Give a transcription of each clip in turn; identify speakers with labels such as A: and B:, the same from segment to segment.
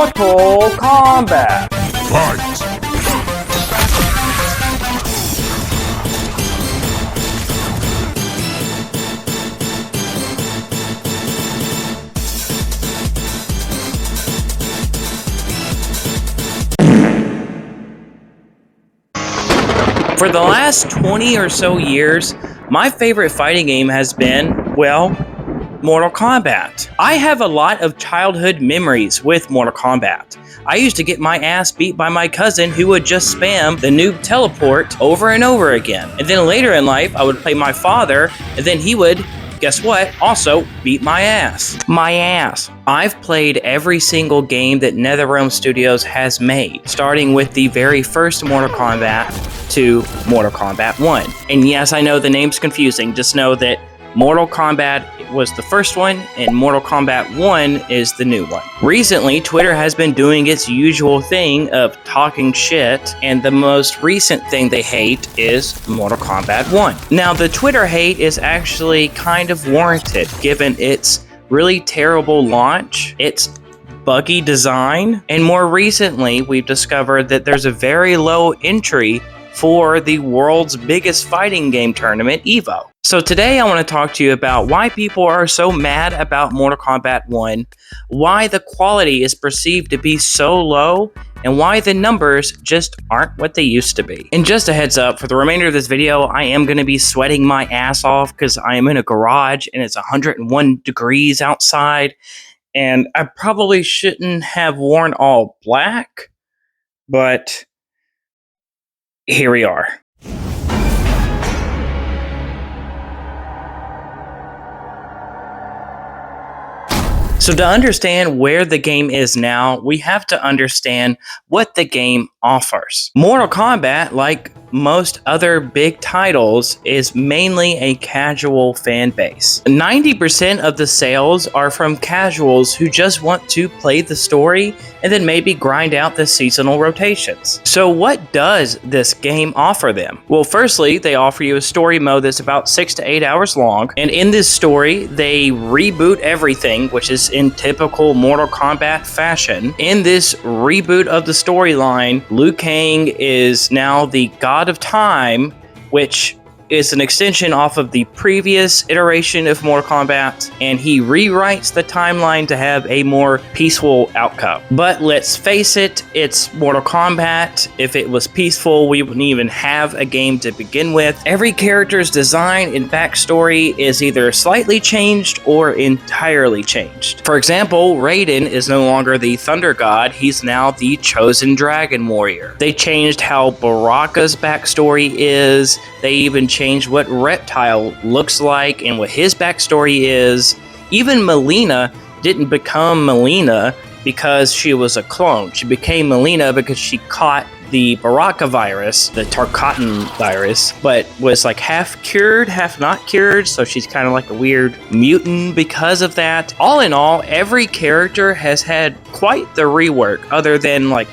A: Mortal Kombat.
B: Fight!
C: For the last 20 or so years, my favorite fighting game has been, well, Mortal Kombat. I have a lot of childhood memories with Mortal Kombat. I used to get my ass beat by my cousin who would just spam the noob teleport over and over again. And then later in life, I would play my father, and then he would, guess what, also beat my ass. My ass. I've played every single game that NetherRealm Studios has made, starting with the very first Mortal Kombat to Mortal Kombat 1. And yes, I know the name's confusing, just know that Mortal Kombat was the first one, and Mortal Kombat 1 is the new one. Recently, Twitter has been doing its usual thing of talking shit, and the most recent thing they hate is Mortal Kombat 1. Now, the Twitter hate is actually kind of warranted, given its really terrible launch, its buggy design, and more recently, we've discovered that there's a very low entry for the world's biggest fighting game tournament, EVO. So today I want to talk to you about why people are so mad about Mortal Kombat 1, why the quality is perceived to be so low, and why the numbers just aren't what they used to be. And just a heads up, for the remainder of this video, I am going to be sweating my ass off because I am in a garage and it's 101 degrees outside, and I probably shouldn't have worn all black, but here we are. So to understand where the game is now, we have to understand what the game offers. Mortal Kombat, like most other big titles, is mainly a casual fan base. 90% of the sales are from casuals who just want to play the story and then maybe grind out the seasonal rotations. So what does this game offer them? Well, firstly, they offer you a story mode that's about 6 to 8 hours long, and in this story, they reboot everything, which is in typical Mortal Kombat fashion. In this reboot of the storyline, Liu Kang is now the God of Time, which is an extension off of the previous iteration of Mortal Kombat, and he rewrites the timeline to have a more peaceful outcome. But let's face it, it's Mortal Kombat. If it was peaceful, we wouldn't even have a game to begin with. Every character's design and backstory is either slightly changed or entirely changed. For example, Raiden is no longer the Thunder God, he's now the Chosen Dragon Warrior. They changed how Baraka's backstory is, they even changed what Reptile looks like and what his backstory is. Even Mileena didn't become Mileena because she was a clone. She became Mileena because she caught the Baraka virus, the Tarkatan virus, but was like half cured, half not cured, so she's kind of like a weird mutant because of that. All in all, every character has had quite the rework, other than like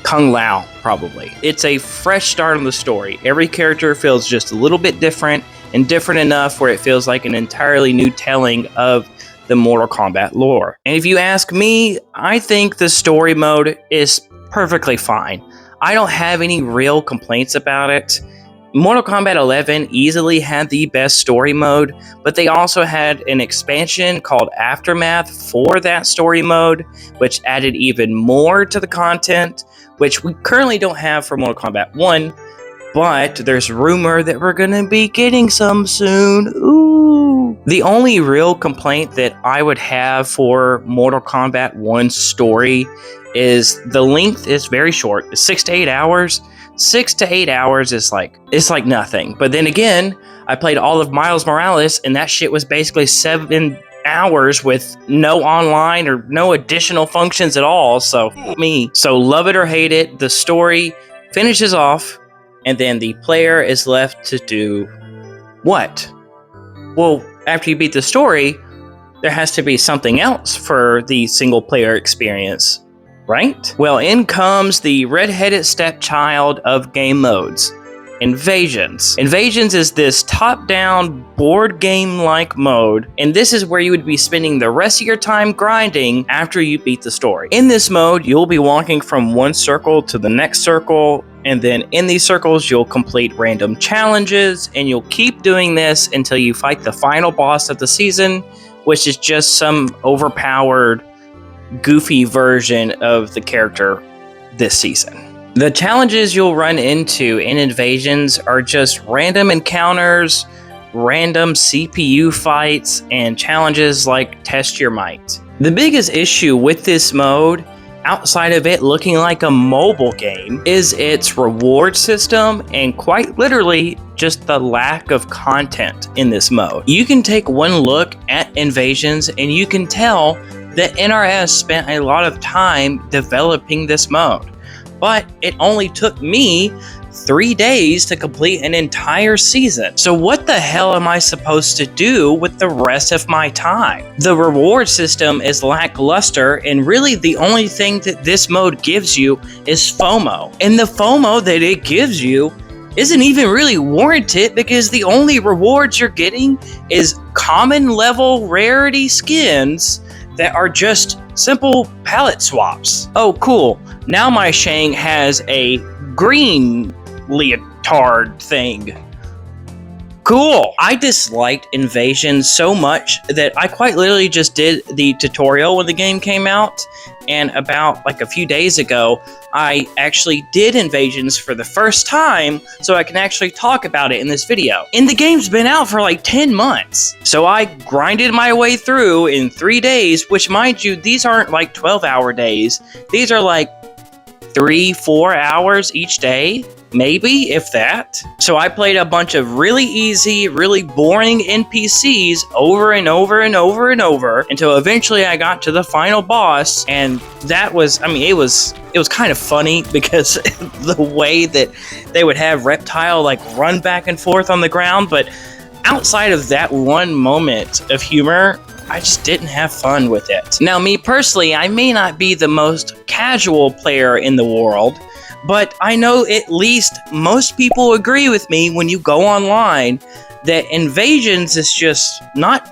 C: Kung Lao, probably. It's a fresh start on the story. Every character feels just a little bit different, and different enough where it feels like an entirely new telling of the Mortal Kombat lore. And if you ask me, I think the story mode is perfectly fine. I don't have any real complaints about it. Mortal Kombat 11 easily had the best story mode, but they also had an expansion called Aftermath for that story mode, which added even more to the content, which we currently don't have for Mortal Kombat 1, but there's rumor that we're gonna be getting some soon. Ooh. The only real complaint that I would have for Mortal Kombat 1's story is the length is very short. It's 6 to 8 hours. 6 to 8 hours is like, it's like nothing. But then again, I played all of Miles Morales, and that shit was basically 7 hours with no online or no additional functions at all. So love it or hate it, the story finishes off, and then the player is left to do what? Well, after you beat the story, there has to be something else for the single player experience, right? Well, in comes the red-headed stepchild of game modes, Invasions. Invasions is this top-down board game-like mode, and this is where you would be spending the rest of your time grinding after you beat the story. In this mode, you'll be walking from one circle to the next circle, and then in these circles, you'll complete random challenges, and you'll keep doing this until you fight the final boss of the season, which is just some overpowered, goofy version of the character this season. The challenges you'll run into in Invasions are just random encounters, random CPU fights, and challenges like Test Your Might. The biggest issue with this mode, outside of it looking like a mobile game, is its reward system and quite literally just the lack of content in this mode. You can take one look at Invasions and you can tell that NRS spent a lot of time developing this mode. But it only took me 3 days to complete an entire season. So what the hell am I supposed to do with the rest of my time? The reward system is lackluster, and really the only thing that this mode gives you is FOMO. And the FOMO that it gives you isn't even really warranted, because the only rewards you're getting is common level rarity skins that are just simple palette swaps. Oh, cool. Now my Shang has a green leotard thing. Cool. I disliked Invasion so much that I quite literally just did the tutorial when the game came out, and about like a few days ago, I actually did Invasions for the first time so I can actually talk about it in this video. And the game's been out for like 10 months. So I grinded my way through in 3 days, which mind you, these aren't like 12-hour days. These are like 3-4 hours each day. Maybe, if that. So I played a bunch of really easy, really boring NPCs over and over and over and over until eventually I got to the final boss, and that was, I mean, it was kind of funny because the way that they would have Reptile like run back and forth on the ground, but outside of that one moment of humor, I just didn't have fun with it. Now, me personally, I may not be the most casual player in the world, but I know at least most people agree with me when you go online that Invasions is just not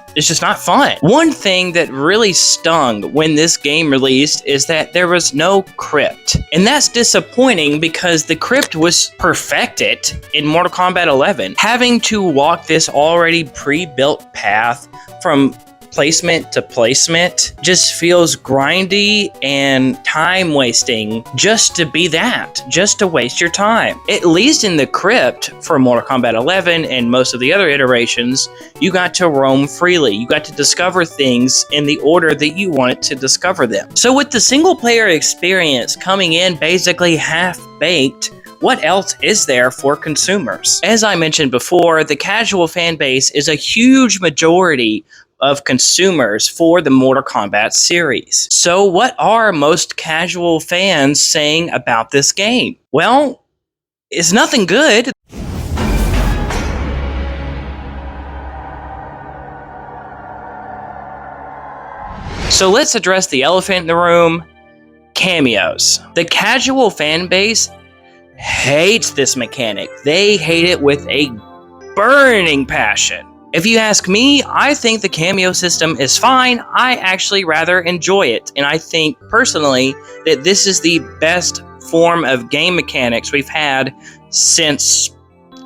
C: fun. One thing that really stung when this game released is that there was no crypt. And that's disappointing because the crypt was perfected in Mortal Kombat 11. Having to walk this already pre-built path from placement to placement just feels grindy and time wasting just to be that, just to waste your time. At least in the crypt for Mortal Kombat 11 and most of the other iterations, you got to roam freely. You got to discover things in the order that you wanted to discover them. So with the single player experience coming in basically half-baked, what else is there for consumers? As I mentioned before, the casual fan base is a huge majority of consumers for the Mortal Kombat series. So what are most casual fans saying about this game? Well, it's nothing good. So let's address the elephant in the room: cameos. The casual fan base hates this mechanic. They hate it with a burning passion. If you ask me, I think the cameo system is fine. I actually rather enjoy it. And I think personally that this is the best form of game mechanics we've had since,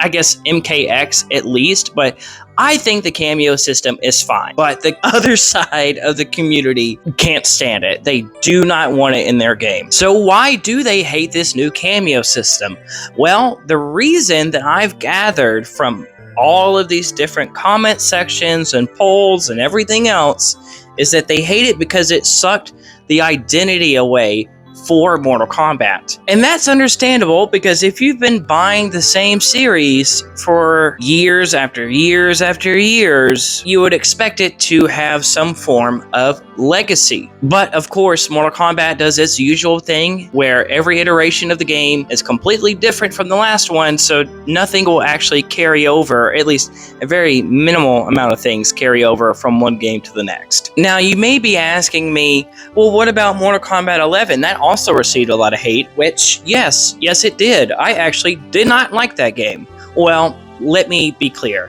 C: I guess, MKX at least. But I think the cameo system is fine. But the other side of the community can't stand it. They do not want it in their game. So why do they hate this new cameo system? Well, the reason that I've gathered from all of these different comment sections and polls and everything else is that they hate it because it sucked the identity away for Mortal Kombat. And that's understandable, because if you've been buying the same series for years after years after years, you would expect it to have some form of legacy. But of course, Mortal Kombat does its usual thing where every iteration of the game is completely different from the last one, so nothing will actually carry over, at least a very minimal amount of things carry over from one game to the next. Now, you may be asking me, well, what about Mortal Kombat 11? That also received a lot of hate, which, yes, it did. I actually did not like that game. Well, let me be clear.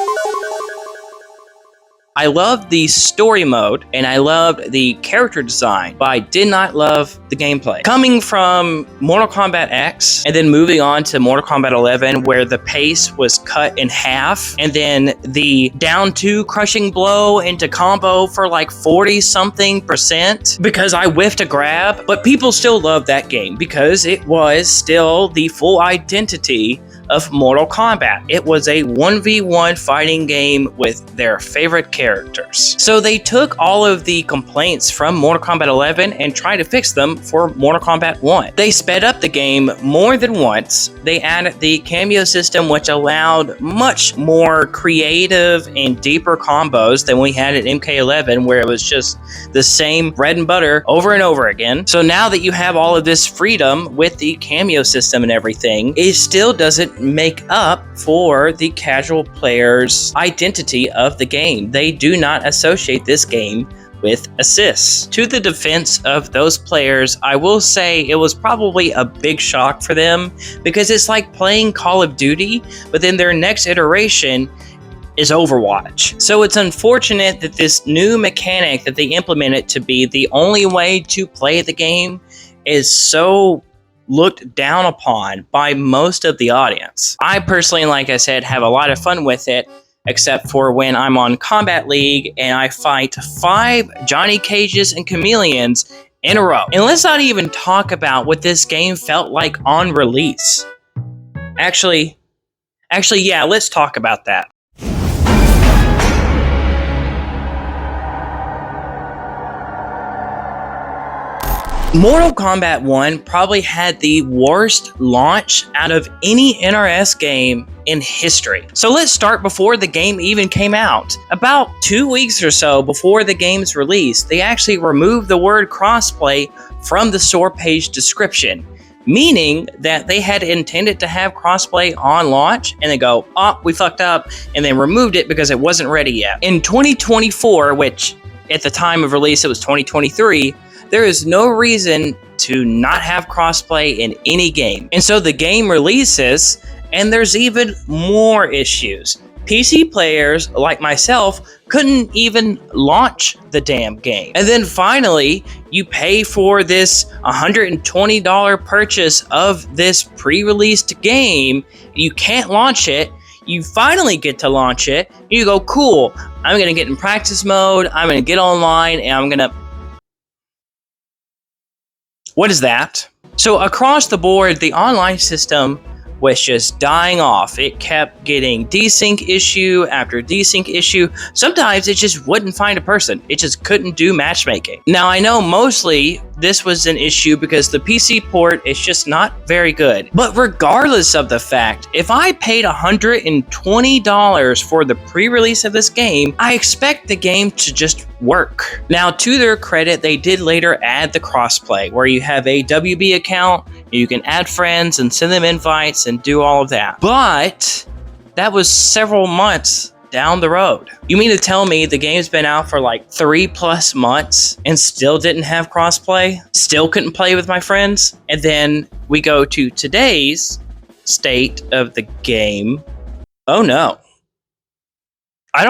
C: I loved the story mode and I loved the character design, but I did not love the gameplay. Coming from Mortal Kombat X and then moving on to Mortal Kombat 11, where the pace was cut in half, and then the down 2 crushing blow into combo for like 40-something% because I whiffed a grab, but people still loved that game because it was still the full identity of Mortal Kombat. It was a 1v1 fighting game with their favorite characters. So they took all of the complaints from Mortal Kombat 11 and tried to fix them for Mortal Kombat 1. They sped up the game more than once. They added the cameo system, which allowed much more creative and deeper combos than we had at MK11, where it was just the same bread and butter over and over again. So now that you have all of this freedom with the cameo system and everything, it still doesn't make up for the casual player's identity of the game. They do not associate this game with assists. To the defense of those players, I will say it was probably a big shock for them because it's like playing Call of Duty, but then their next iteration is Overwatch. So it's unfortunate that this new mechanic that they implemented to be the only way to play the game is so looked down upon by most of the audience. I personally, like I said, have a lot of fun with it, except for when I'm on Combat League and I fight 5 Johnny Cages and Chameleons in a row. And let's not even talk about what this game felt like on release. Actually, yeah, let's talk about that. Mortal Kombat 1 probably had the worst launch out of any NRS game in history. So let's start before the game even came out. About 2 weeks or so before the game's release, they actually removed the word crossplay from the store page description, meaning that they had intended to have crossplay on launch and they go, oh, we fucked up, and they removed it because it wasn't ready yet. In 2024, which at the time of release it was 2023, there is no reason to not have crossplay in any game. And so the game releases, and there's even more issues. PC players like myself couldn't even launch the damn game. And then finally, you pay for this $120 purchase of this pre-released game. You can't launch it. You finally get to launch it. You go, cool, I'm gonna get in practice mode. I'm gonna get online and I'm gonna... What is that? So across the board, the online system was just dying off. It kept getting desync issue after desync issue. Sometimes it just wouldn't find a person. It just couldn't do matchmaking. Now I know mostly this was an issue because the PC port is just not very good. But regardless of the fact, if I paid $120 for the pre-release of this game, I expect the game to just work. Now, to their credit, they did later add the crossplay, where you have a WB account, you can add friends and send them invites and do all of that. But that was several months down the road. You mean to tell me the game's been out for like 3+ months and still didn't have crossplay? Still couldn't play with my friends? And then we go to today's state of the game. Oh no. I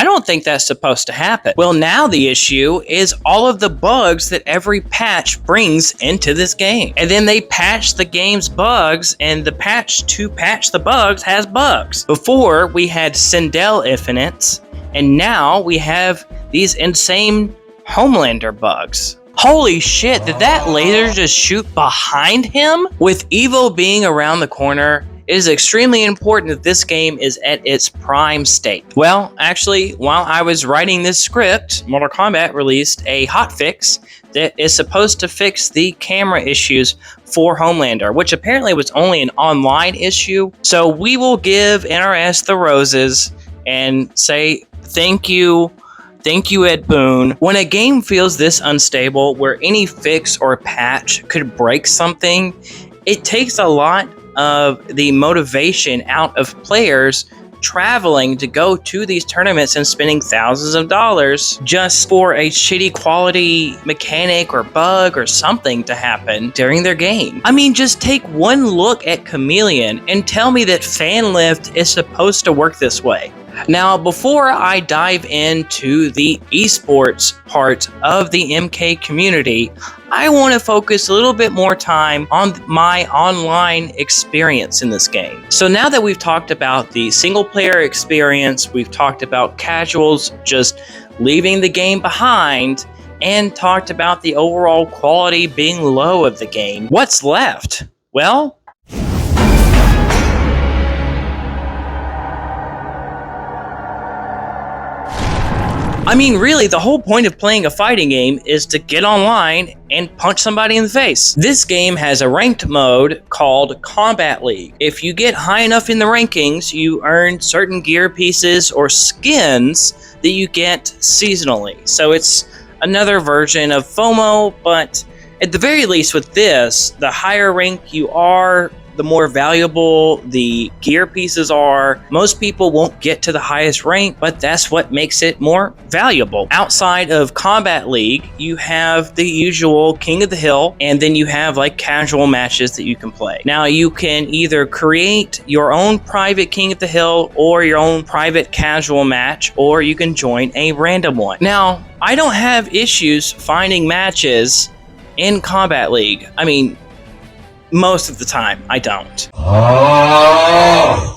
C: don't think that's supposed to happen. Well, now the issue is all of the bugs that every patch brings into this game. And then they patch the game's bugs, and the patch to patch the bugs has bugs. Before, we had Sindel Infinites, and now we have these insane Homelander bugs. Holy shit, did that laser just shoot behind him? With Evo being around the corner, it is extremely important that this game is at its prime state. Well, actually, while I was writing this script, Mortal Kombat released a hotfix that is supposed to fix the camera issues for Homelander, which apparently was only an online issue. So we will give NRS the roses and say thank you. Thank you, Ed Boon. When a game feels this unstable, where any fix or patch could break something, it takes a lot of the motivation out of players traveling to go to these tournaments and spending thousands of dollars just for a shitty quality mechanic or bug or something to happen during their game. I mean, just take one look at Chameleon and tell me that FanLift is supposed to work this way. Now, before I dive into the esports part of the MK community, I want to focus a little bit more time on my online experience in this game. So now that we've talked about the single player experience, we've talked about casuals just leaving the game behind, and talked about the overall quality being low of the game, what's left? Well, I mean, really, the whole point of playing a fighting game is to get online and punch somebody in the face. This game has a ranked mode called Kombat League. If you get high enough in the rankings, you earn certain gear pieces or skins that you get seasonally. So it's another version of FOMO, but at the very least with this, the higher rank you are, the more valuable the gear pieces are. Most people won't get to the highest rank, but that's what makes it more valuable. Outside of Kombat League, you have the usual King of the Hill, and then you have like casual matches that you can play. Now, you can either create your own private King of the Hill or your own private casual match, or you can join a random one. Now, I don't have issues finding matches in Kombat League. I mean, most of the time, I don't.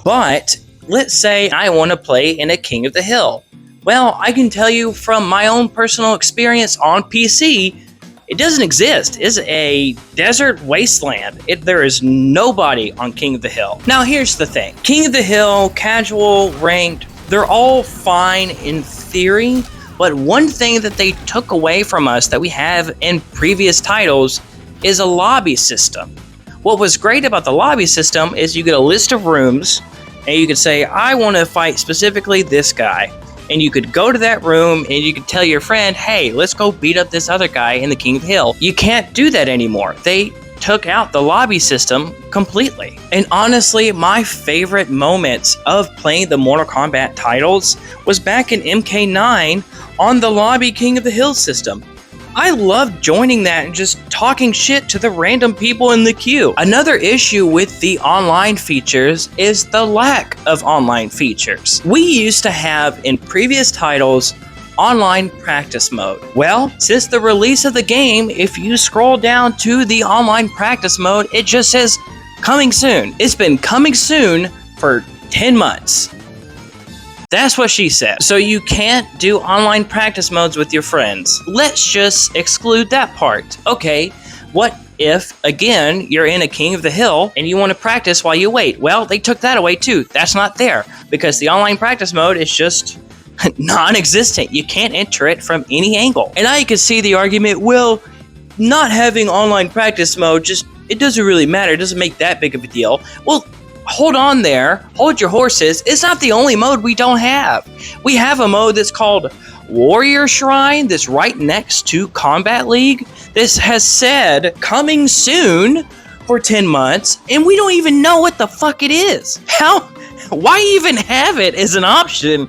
C: But let's say I want to play in a King of the Hill. Well, I can tell you from my own personal experience on PC, it doesn't exist. It's a desert wasteland. There is nobody on King of the Hill. Now, here's the thing. King of the Hill, casual, ranked, they're all fine in theory, but one thing that they took away from us that we have in previous titles is a lobby system. What was great about the lobby system is you get a list of rooms, and you could say, I want to fight specifically this guy. And you could go to that room, and you could tell your friend, hey, let's go beat up this other guy in the King of the Hill. You can't do that anymore. They took out the lobby system completely. And honestly, my favorite moments of playing the Mortal Kombat titles was back in MK9 on the lobby King of the Hill system. I loved joining that and just talking shit to the random people in the queue. Another issue with the online features is the lack of online features. We used to have in previous titles online practice mode. Well, since the release of the game, if you scroll down to the online practice mode, it just says coming soon. It's been coming soon for 10 months. That's what she said. So you can't do online practice modes with your friends. Let's just exclude that part. Okay, what if, again, you're in a King of the Hill and you want to practice while you wait? Well, they took that away too. That's not there because the online practice mode is just non-existent. You can't enter it from any angle. And now you can see the argument, well, not having online practice mode, it doesn't really matter. It doesn't make that big of a deal. Well, hold on there, hold your horses. It's not the only mode we don't have. We have a mode that's called Warrior Shrine that's right next to Kombat League. This has said coming soon for 10 months, and we don't even know what the fuck it is. Why even have it as an option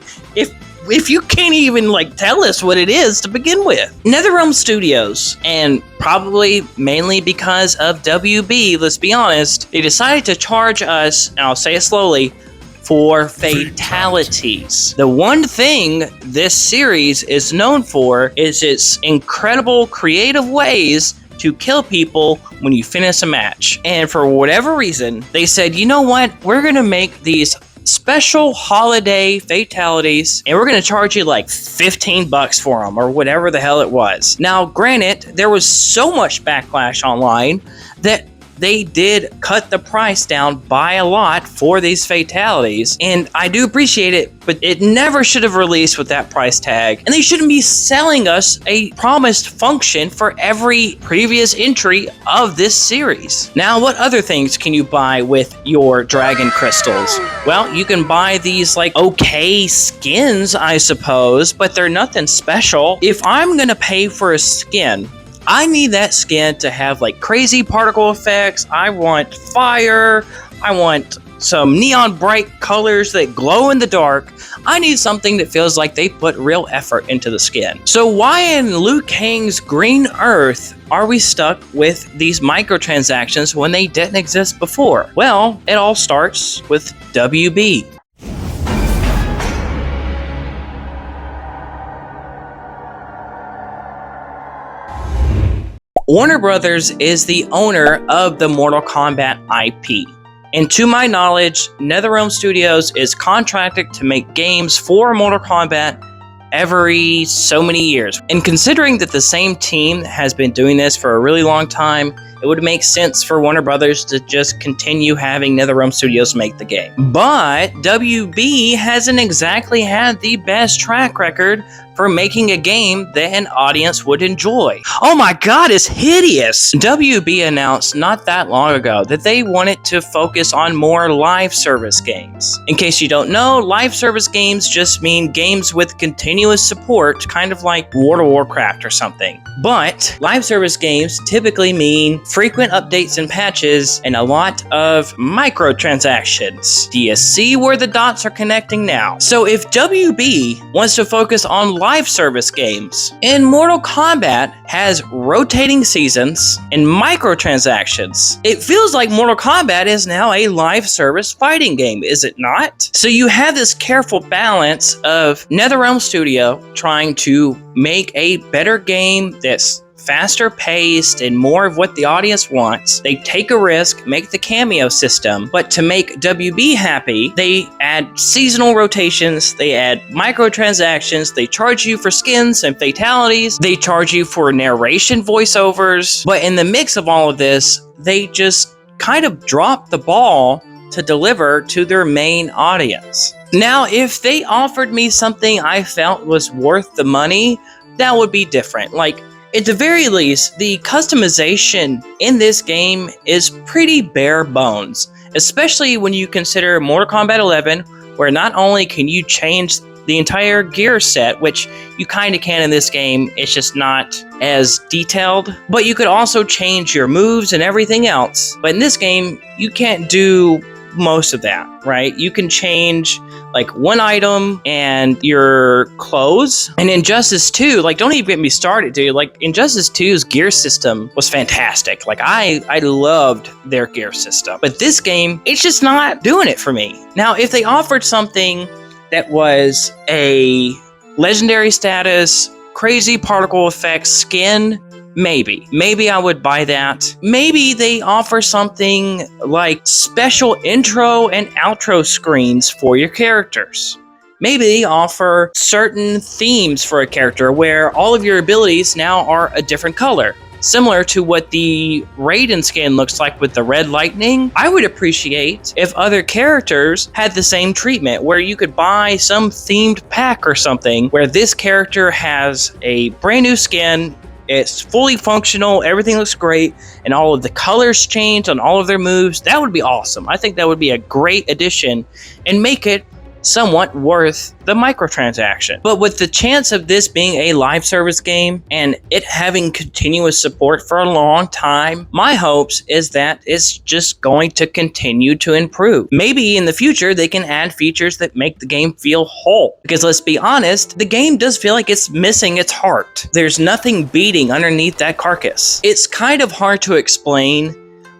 C: if you can't even tell us what it is to begin with? NetherRealm Studios, and probably mainly because of WB, let's be honest, they decided to charge us, and I'll say it slowly, for fatalities. The one thing this series is known for is its incredible creative ways to kill people when you finish a match. And for whatever reason, they said, you know what, we're gonna make these special holiday fatalities, and we're going to charge you like $15 for them, or whatever the hell it was. Now, granted, there was so much backlash online that they did cut the price down by a lot for these fatalities, and I do appreciate it, but it never should have released with that price tag, and they shouldn't be selling us a promised function for every previous entry of this series. Now, what other things can you buy with your dragon crystals? Well, you can buy these okay skins, I suppose, but they're nothing special. If I'm gonna pay for a skin, I need that skin to have crazy particle effects. I want fire. I want some neon bright colors that glow in the dark. I need something that feels like they put real effort into the skin. So why in Liu Kang's Green Earth are we stuck with these microtransactions when they didn't exist before? Well, it all starts with WB. Warner Brothers is the owner of the Mortal Kombat IP. And to my knowledge, NetherRealm Studios is contracted to make games for Mortal Kombat every so many years. And considering that the same team has been doing this for a really long time, it would make sense for Warner Brothers to just continue having NetherRealm Studios make the game. But WB hasn't exactly had the best track record for making a game that an audience would enjoy. Oh my god, it's hideous! WB announced not that long ago that they wanted to focus on more live service games. In case you don't know, live service games just mean games with continuous support, kind of like World of Warcraft or something. But live service games typically mean frequent updates and patches and a lot of microtransactions. Do you see where the dots are connecting now? So if WB wants to focus on live service games, and Mortal Kombat has rotating seasons and microtransactions, it feels like Mortal Kombat is now a live service fighting game, is it not? So you have this careful balance of NetherRealm Studio trying to make a better game that's faster paced and more of what the audience wants. They take a risk, make the cameo system, but to make WB happy, they add seasonal rotations, they add microtransactions, they charge you for skins and fatalities, they charge you for narration voiceovers, but in the mix of all of this, they just kind of drop the ball to deliver to their main audience. Now, if they offered me something I felt was worth the money, that would be different. Like, at the very least, the customization in this game is pretty bare bones, especially when you consider Mortal Kombat 11, where not only can you change the entire gear set, which you kind of can in this game, it's just not as detailed, but you could also change your moves and everything else. But in this game, you can't do most of that, right? You can change like one item and your clothes. And Injustice 2, like, don't even get me started, dude. Like, Injustice 2's gear system was fantastic. Like, I loved their gear system. But this game, it's just not doing it for me. Now, if they offered something that was a legendary status, crazy particle effects skin, Maybe I would buy that. Maybe they offer something like special intro and outro screens for your characters. Maybe they offer certain themes for a character where all of your abilities now are a different color. Similar to what the Raiden skin looks like with the red lightning. I would appreciate if other characters had the same treatment, where you could buy some themed pack or something where this character has a brand new skin, it's fully functional, everything looks great, and all of the colors change on all of their moves. That would be awesome. I think that would be a great addition and make it somewhat worth the microtransaction. But with the chance of this being a live service game and it having continuous support for a long time, my hopes is that it's just going to continue to improve. Maybe in the future they can add features that make the game feel whole. Because let's be honest, the game does feel like it's missing its heart. There's nothing beating underneath that carcass. It's kind of hard to explain,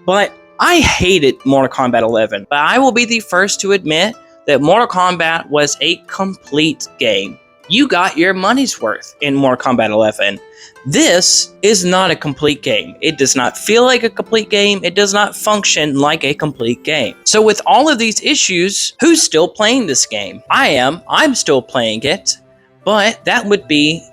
C: but I hated Mortal Kombat 11. But I will be the first to admit that Mortal Kombat was a complete game. You got your money's worth in Mortal Kombat 11. This is not a complete game. It does not feel like a complete game. It does not function like a complete game. So with all of these issues, who's still playing this game? I am. I'm still playing it. But that would be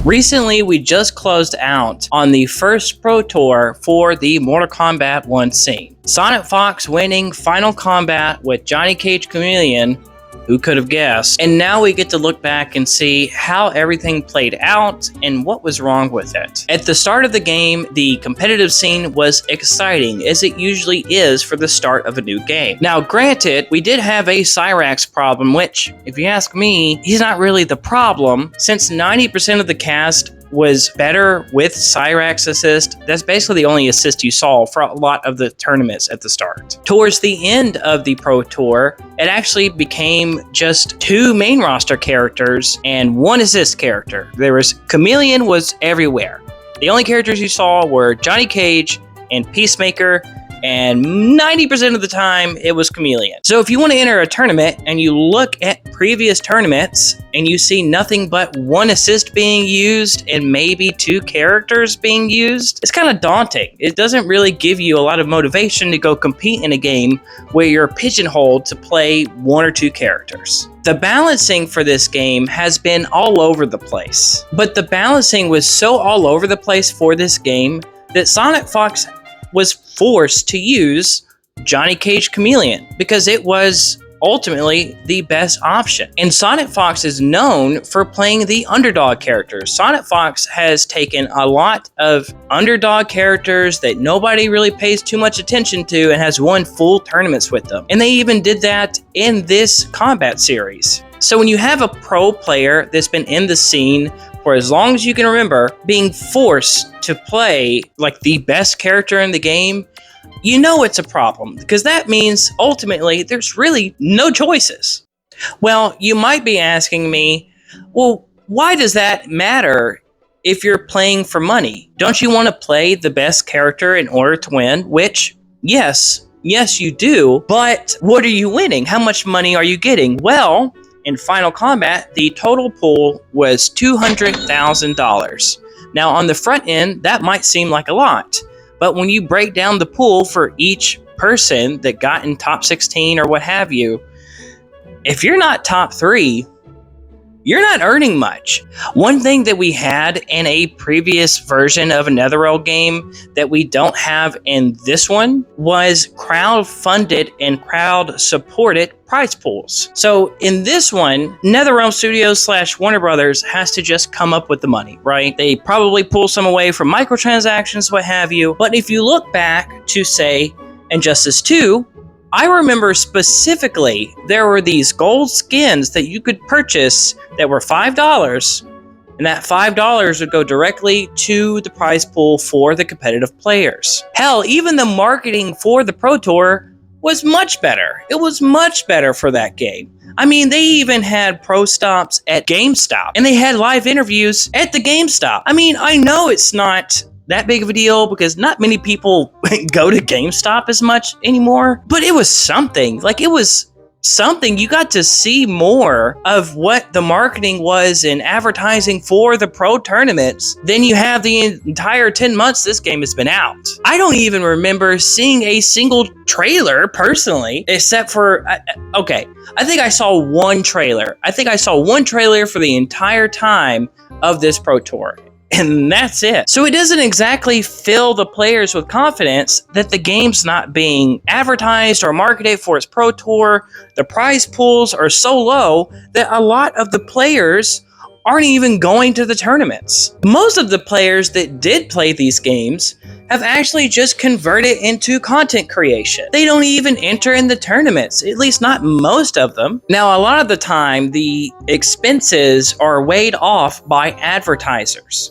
C: recently, we just closed out on the first Pro Tour for the Mortal Kombat 1 scene. Sonic Fox winning Final Combat with Johnny Cage Chameleon, who could have guessed? And now we get to look back and see how everything played out and what was wrong with it. At the start of the game, the competitive scene was exciting, as it usually is for the start of a new game. Now, granted, we did have a Cyrax problem, which, if you ask me, he's not really the problem, since 90% of the cast was better with Cyrax assist. That's basically the only assist you saw for a lot of the tournaments at the start. Towards the end of the Pro Tour, it actually became just 2 main roster characters and 1 assist character. Chameleon was everywhere. The only characters you saw were Johnny Cage and Peacemaker, and 90% of the time it was Chameleon. So if you want to enter a tournament and you look at previous tournaments and you see nothing but 1 assist being used and maybe 2 characters being used, it's kind of daunting. It doesn't really give you a lot of motivation to go compete in a game where you're pigeonholed to play 1 or 2 characters. The balancing for this game has been all over the place, but the balancing was so all over the place for this game that Sonic Fox was forced to use Johnny Cage Chameleon because it was ultimately the best option. And Sonic Fox is known for playing the underdog characters. Sonic Fox has taken a lot of underdog characters that nobody really pays too much attention to and has won full tournaments with them. And they even did that in this Kombat series. So when you have a pro player that's been in the scene for as long as you can remember, being forced to play like the best character in the game, you know it's a problem, because that means ultimately there's really no choices. Well, you might be asking me, well, why does that matter if you're playing for money? Don't you want to play the best character in order to win? Which, yes, you do, but what are you winning? How much money are you getting? Well, in Final Kombat, the total pool was $200,000. Now, on the front end, that might seem like a lot, but when you break down the pool for each person that got in top 16 or what have you, if you're not top 3, you're not earning much. One thing that we had in a previous version of a NetherRealm game that we don't have in this one was crowd-funded and crowd-supported prize pools. So in this one, NetherRealm Studios / Warner Brothers has to just come up with the money, right? They probably pull some away from microtransactions, what have you. But if you look back to, say, Injustice 2, I remember specifically there were these gold skins that you could purchase that were $5, and that $5 would go directly to the prize pool for the competitive players. Hell, even the marketing for the Pro Tour was much better. It was much better for that game. I mean, they even had pro stops at GameStop, and they had live interviews at the GameStop. I mean, I know it's not that big of a deal because not many people go to GameStop as much anymore, but it was something. Like, it was something. You got to see more of what the marketing was in advertising for the pro tournaments than you have the entire 10 months this game has been out. I don't even remember seeing a single trailer personally, except for, okay, I think I saw one trailer. I think I saw one trailer for the entire time of this Pro Tour. And that's it. So it doesn't exactly fill the players with confidence that the game's not being advertised or marketed for its Pro Tour. The prize pools are so low that a lot of the players aren't even going to the tournaments. Most of the players that did play these games have actually just converted into content creation. They don't even enter in the tournaments, at least not most of them. Now, a lot of the time, the expenses are weighed off by advertisers.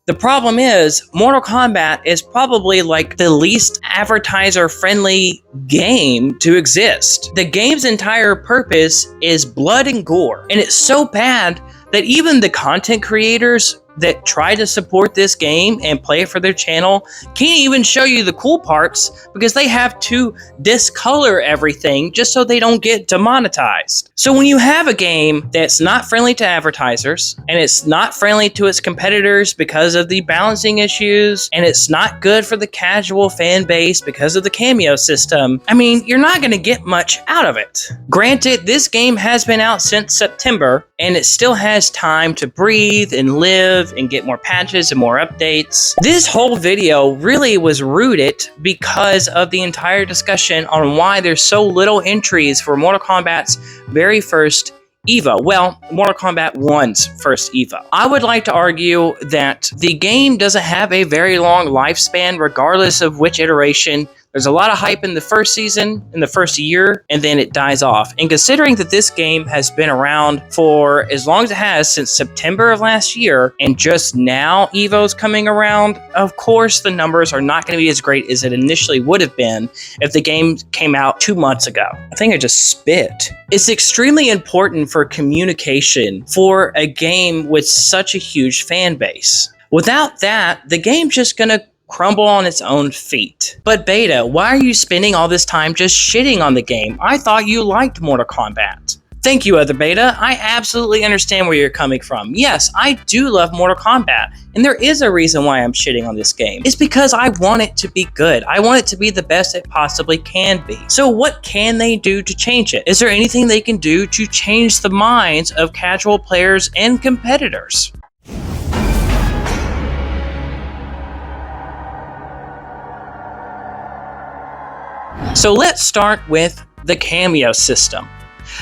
C: The problem is, Mortal Kombat is probably like the least advertiser-friendly game to exist. The game's entire purpose is blood and gore, and it's so bad that even the content creators that try to support this game and play it for their channel can't even show you the cool parts because they have to discolor everything just so they don't get demonetized. So when you have a game that's not friendly to advertisers and it's not friendly to its competitors because of the balancing issues, and it's not good for the casual fan base because of the cameo system, I mean, you're not going to get much out of it. Granted, this game has been out since September and it still has time to breathe and live and get more patches and more updates. This whole video really was rooted because of the entire discussion on why there's so little entries for Mortal Kombat's very first EVO. Well, Mortal Kombat 1's first EVO. I would like to argue that the game doesn't have a very long lifespan regardless of which iteration There's a lot of hype in the first season, in the first year, and then it dies off. And considering that this game has been around for as long as it has, since September of last year, and just now Evo's coming around, of course the numbers are not going to be as great as it initially would have been if the game came out 2 months ago. I think I just spit. It's extremely important for communication for a game with such a huge fan base. Without that, the game's just going to crumble on its own feet. But Beta, why are you spending all this time just shitting on the game? I thought you liked Mortal Kombat. Thank you, other Beta. I absolutely understand where you're coming from. Yes, I do love Mortal Kombat, and there is a reason why I'm shitting on this game. It's because I want it to be good. I want it to be the best it possibly can be. So what can they do to change it? Is there anything they can do to change the minds of casual players and competitors? So let's start with the cameo system.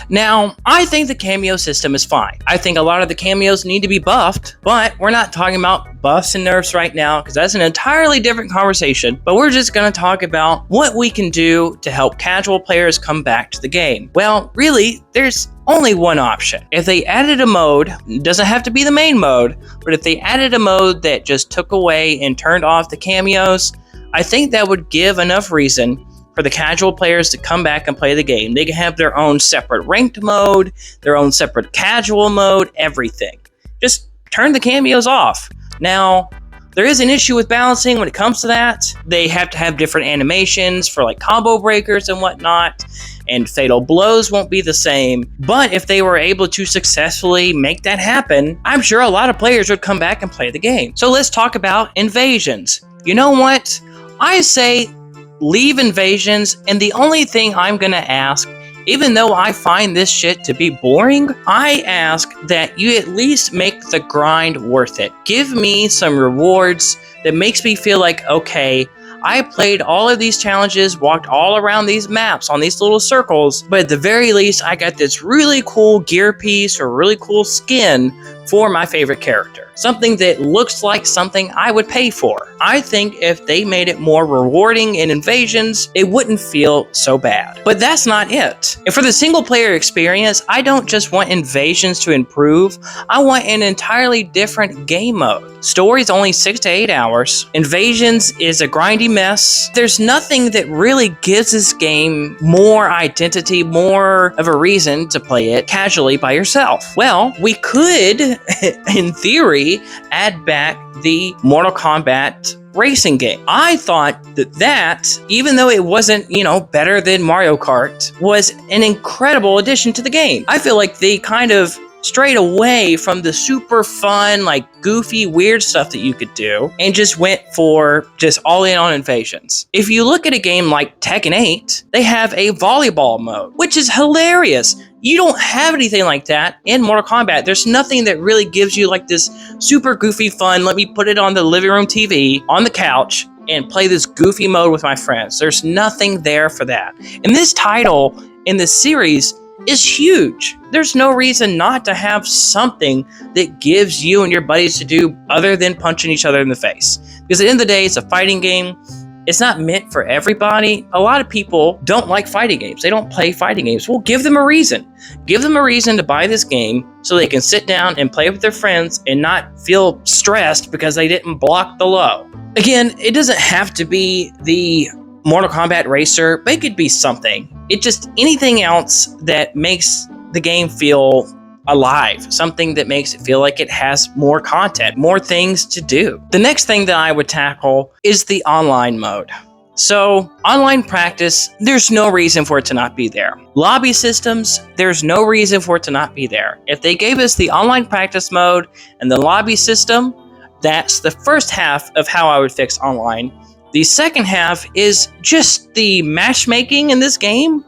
C: Now, I think the cameo system is fine. I think a lot of the cameos need to be buffed, but we're not talking about buffs and nerfs right now because that's an entirely different conversation. But we're just going to talk about what we can do to help casual players come back to the game. Well, really, there's only one option. If they added a mode, it doesn't have to be the main mode, but if they added a mode that just took away and turned off the cameos, I think that would give enough reason for the casual players to come back and play the game. They can have their own separate ranked mode, their own separate casual mode, everything. Just turn the cameos off. Now, there is an issue with balancing when it comes to that. They have to have different animations for like combo breakers and whatnot, and fatal blows won't be the same. But if they were able to successfully make that happen, I'm sure a lot of players would come back and play the game. So let's talk about invasions. You know what? I say leave invasions, and the only thing I'm gonna ask, even though I find this shit to be boring, I ask that you at least make the grind worth it. Give me some rewards that makes me feel like, okay, I played all of these challenges, walked all around these maps on these little circles, but at the very least, I got this really cool gear piece or really cool skin for my favorite character. Something that looks like something I would pay for. I think if they made it more rewarding in invasions, it wouldn't feel so bad. But that's not it. And for the single player experience, I don't just want invasions to improve, I want an entirely different game mode. Story's only 6 to 8 hours. Invasions is a grindy mess. There's nothing that really gives this game more identity, more of a reason to play it casually by yourself. Well, we could, in theory, add back the Mortal Kombat racing game. I thought that, even though it wasn't, better than Mario Kart, was an incredible addition to the game. I feel like they kind of strayed away from the super fun, like goofy, weird stuff that you could do and just went for just all in on invasions. If you look at a game like Tekken 8, they have a volleyball mode, which is hilarious. You don't have anything like that in Mortal Kombat. There's nothing that really gives you like this super goofy fun, let me put it on the living room TV, on the couch, and play this goofy mode with my friends. There's nothing there for that. And this title in this series is huge. There's no reason not to have something that gives you and your buddies to do other than punching each other in the face. Because at the end of the day, it's a fighting game. It's not meant for everybody. A lot of people don't like fighting games. They don't play fighting games. Well, give them a reason. Give them a reason to buy this game so they can sit down and play with their friends and not feel stressed because they didn't block the low. Again, it doesn't have to be the Mortal Kombat racer, but it could be something. It just anything else that makes the game feel alive, something that makes it feel like it has more content, more things to do. The next thing that I would tackle is the online mode. So, online practice, there's no reason for it to not be there. Lobby systems, there's no reason for it to not be there. If they gave us the online practice mode and the lobby system, that's the first half of how I would fix online. The second half is just the matchmaking in this game.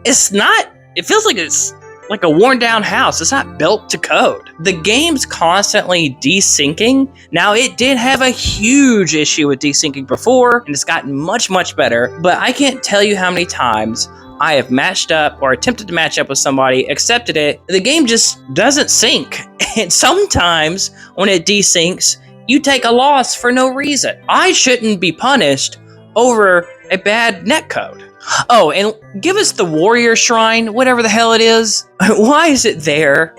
C: It feels like it's like a worn down house. It's not built to code. The game's constantly desyncing. Now, it did have a huge issue with desyncing before, and it's gotten much, much better, but I can't tell you how many times I have matched up or attempted to match up with somebody, accepted it, the game just doesn't sync. And sometimes when it desyncs, you take a loss for no reason. I shouldn't be punished over a bad netcode. Oh, and give us the warrior shrine, whatever the hell it is. Why is it there?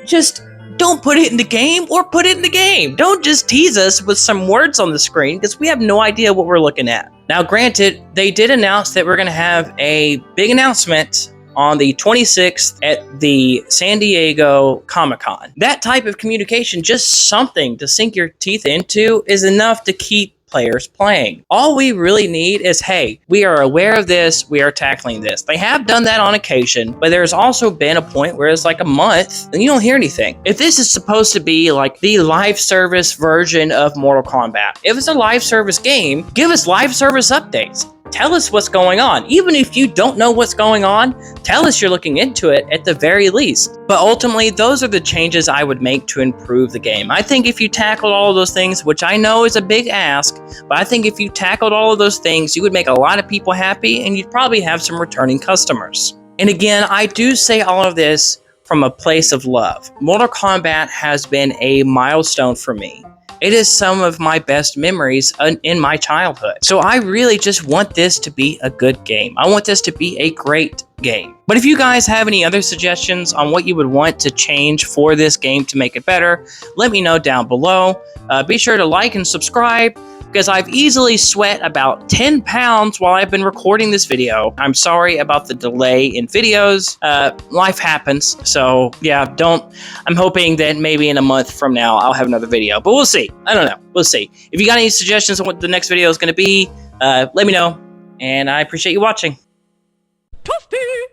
C: Just don't put it in the game, or put it in the game. Don't just tease us with some words on the screen, because we have no idea what we're looking at. Now, granted, they did announce that we're going to have a big announcement on the 26th at the San Diego Comic-Con. That type of communication, just something to sink your teeth into, is enough to keep players playing. All we really need is, hey, we are aware of this, we are tackling this. They have done that on occasion, but there's also been a point where it's like a month and you don't hear anything. If this is supposed to be like the live service version of Mortal Kombat, if it's a live service game, give us live service updates. Tell us what's going on. Even if you don't know what's going on, tell us you're looking into it at the very least. But ultimately, those are the changes I would make to improve the game. I think if you tackled all of those things, which I know is a big ask, but I think if you tackled all of those things, you would make a lot of people happy and you'd probably have some returning customers. And again, I do say all of this from a place of love. Mortal Kombat has been a milestone for me. It is some of my best memories in my childhood. So I really just want this to be a good game. I want this to be a great game. But if you guys have any other suggestions on what you would want to change for this game to make it better, let me know down below. Be sure to like and subscribe, because I've easily sweat about 10 pounds while I've been recording this video. I'm sorry about the delay in videos. Life happens. So yeah, I'm hoping that maybe in a month from now, I'll have another video, but we'll see. I don't know. We'll see. If you got any suggestions on what the next video is going to be, let me know. And I appreciate you watching.